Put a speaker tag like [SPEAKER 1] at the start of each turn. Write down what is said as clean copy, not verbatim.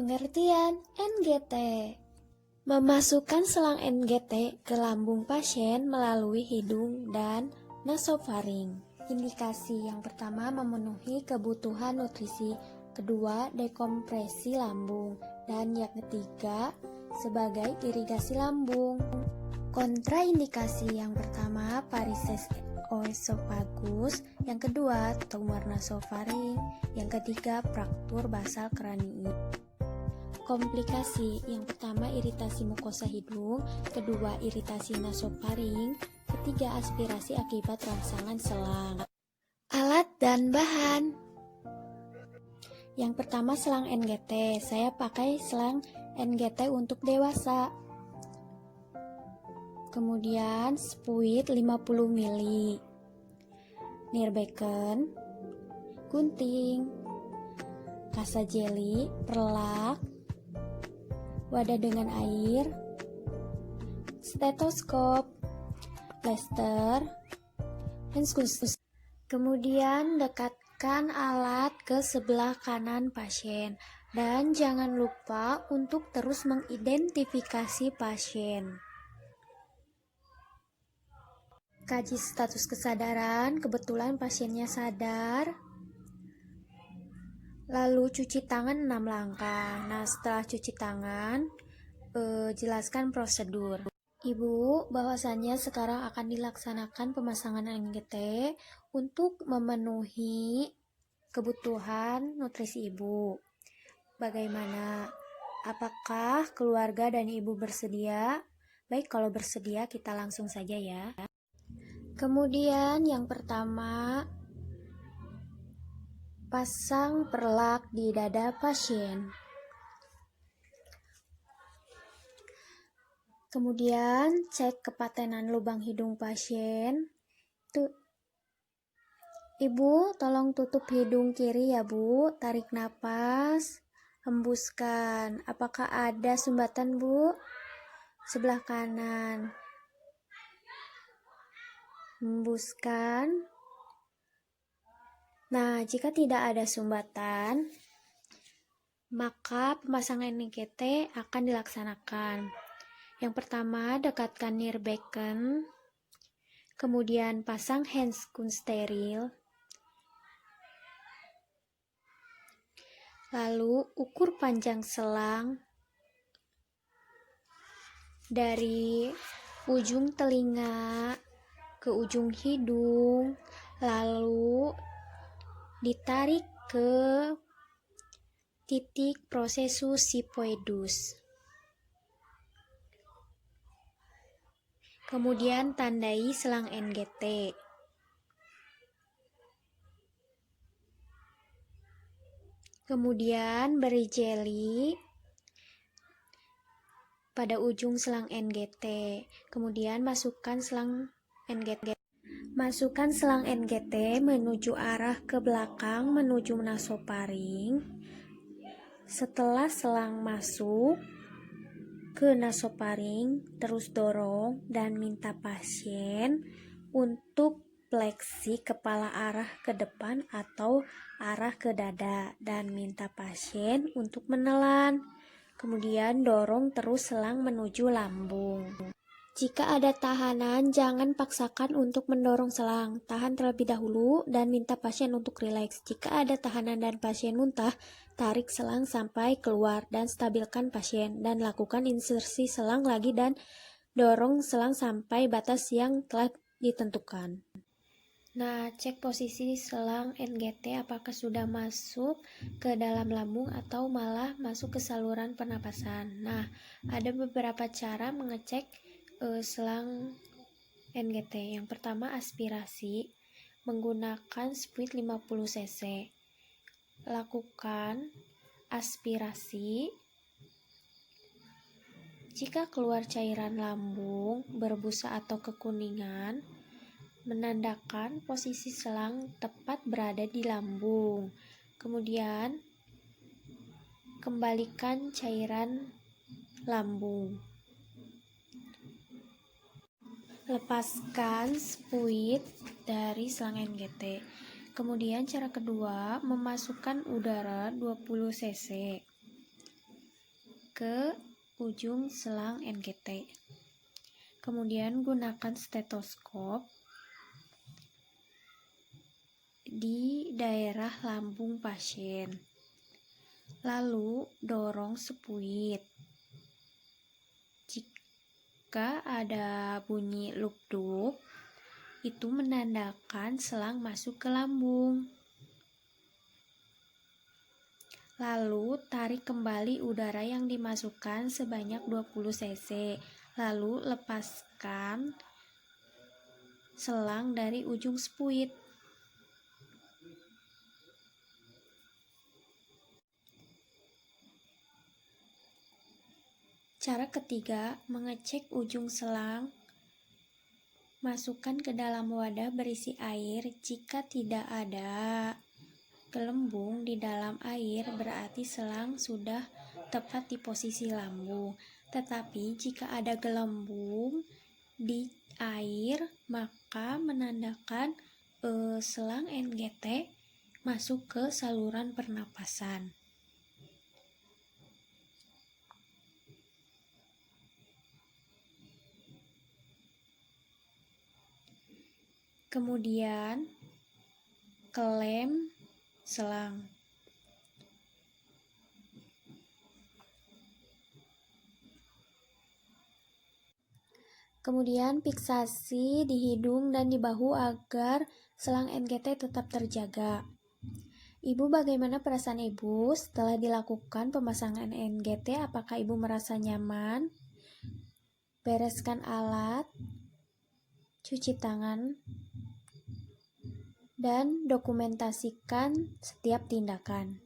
[SPEAKER 1] Pengertian NGT. Memasukkan selang NGT ke lambung pasien melalui hidung dan nasofaring. Indikasi yang pertama memenuhi kebutuhan nutrisi, kedua dekompresi lambung, dan yang ketiga sebagai irigasi lambung. Kontraindikasi yang pertama varises oesophagus, yang kedua tumor nasofaring, yang ketiga fraktur basal kranii. Komplikasi yang pertama iritasi mukosa hidung, kedua iritasi nasofaring, ketiga aspirasi akibat rangsangan selang. Alat dan bahan. Yang pertama selang NGT. Saya pakai selang NGT untuk dewasa. Kemudian spuit 50 ml. Nirbecken, gunting, kasa jeli, perlak, wadah dengan air, stetoskop, plester, dan skus. Kemudian dekatkan alat ke sebelah kanan pasien dan jangan lupa untuk terus mengidentifikasi pasien. Kaji status kesadaran, kebetulan pasiennya sadar. Lalu cuci tangan 6 langkah. Nah, setelah cuci tangan, jelaskan prosedur. Ibu, bahwasannya sekarang akan dilaksanakan pemasangan NGT untuk memenuhi kebutuhan nutrisi ibu. Bagaimana? Apakah keluarga dan ibu bersedia? Baik, kalau bersedia kita langsung saja ya. Kemudian yang pertama, pasang perlak di dada pasien. Kemudian cek kepatenan lubang hidung pasien. Ibu, tolong tutup hidung kiri ya Bu. Tarik napas, hembuskan. Apakah ada sumbatan Bu? Sebelah kanan. Hembuskan. Nah, jika tidak ada sumbatan, maka pemasangan NGT akan dilaksanakan. Yang pertama, dekatkan Nirbecken, kemudian pasang handscoon steril, lalu ukur panjang selang dari ujung telinga ke ujung hidung, lalu ditarik ke titik processus sifoidus. Kemudian tandai selang NGT. Kemudian beri jeli pada ujung selang NGT. Kemudian masukkan selang NGT. Masukkan selang NGT menuju arah ke belakang menuju nasofaring. Setelah selang masuk ke nasofaring, terus dorong dan minta pasien untuk fleksi kepala arah ke depan atau arah ke dada dan minta pasien untuk menelan. Kemudian dorong terus selang menuju lambung. Jika ada tahanan, jangan paksakan untuk mendorong selang. Tahan terlebih dahulu dan minta pasien untuk rileks. Jika ada tahanan dan pasien muntah, tarik selang sampai keluar dan stabilkan pasien. Dan lakukan insersi selang lagi dan dorong selang sampai batas yang telah ditentukan. Nah, cek posisi selang NGT apakah sudah masuk ke dalam lambung atau malah masuk ke saluran pernapasan. Nah, ada beberapa cara mengecek selang NGT. Yang pertama aspirasi menggunakan spuit 50 cc. Lakukan aspirasi. Jika keluar cairan lambung berbusa atau kekuningan, menandakan posisi selang tepat berada di lambung. Kemudian kembalikan cairan lambung. Lepaskan spuit dari selang NGT. Kemudian cara kedua, memasukkan udara 20 cc. ke ujung selang NGT. Kemudian gunakan stetoskop di daerah lambung pasien. Lalu dorong sepuit. Jika ada bunyi luk-duk, itu menandakan selang masuk ke lambung. Lalu tarik kembali udara yang dimasukkan sebanyak 20 cc. Lalu lepaskan selang dari ujung sepuit. Cara ketiga, mengecek ujung selang. Masukkan ke dalam wadah berisi air. Jika tidak ada gelembung di dalam air, berarti selang sudah tepat di posisi lambung. Tetapi jika ada gelembung di air, maka menandakan selang NGT masuk ke saluran pernapasan. Kemudian klem selang. Kemudian fiksasi di hidung dan di bahu agar selang NGT tetap terjaga. Ibu, bagaimana perasaan Ibu setelah dilakukan pemasangan NGT? Apakah Ibu merasa nyaman? Bereskan alat, cuci tangan, dan dokumentasikan setiap tindakan.